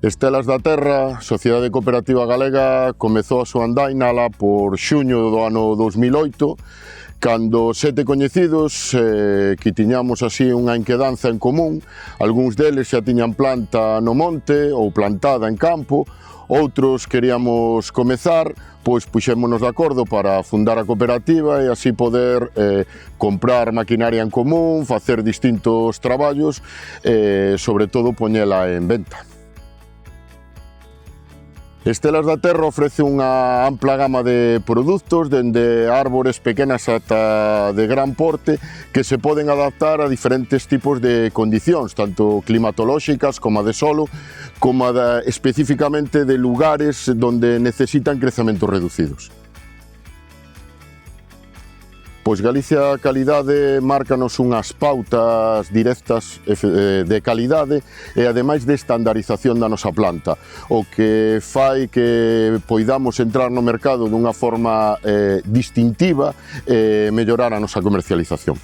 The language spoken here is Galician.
Estelas da Terra, Sociedade Cooperativa Galega, comezou a súa andaina lá por xuño do ano 2008, cando 7 coñecidos que tiñamos así unha inquedanza en común. Algúns deles xa tiñan planta no monte ou plantada en campo, outros queríamos comezar, pois puxémonos de acordo para fundar a cooperativa e así poder comprar maquinaria en común, facer distintos traballos e, sobre todo, poñela en venta. Estelas da Terra ofrece unha ampla gama de produtos, dende árbores pequenas ata de gran porte, que se poden adaptar a diferentes tipos de condicións, tanto climatolóxicas como a de solo, como especificamente de lugares donde necesitan crecementos reducidos. Pois Galicia Calidade márcanos unhas pautas directas de calidade e ademais de estandarización da nosa planta, o que fai que poidamos entrar no mercado dunha forma distintiva e mellorar a nosa comercialización.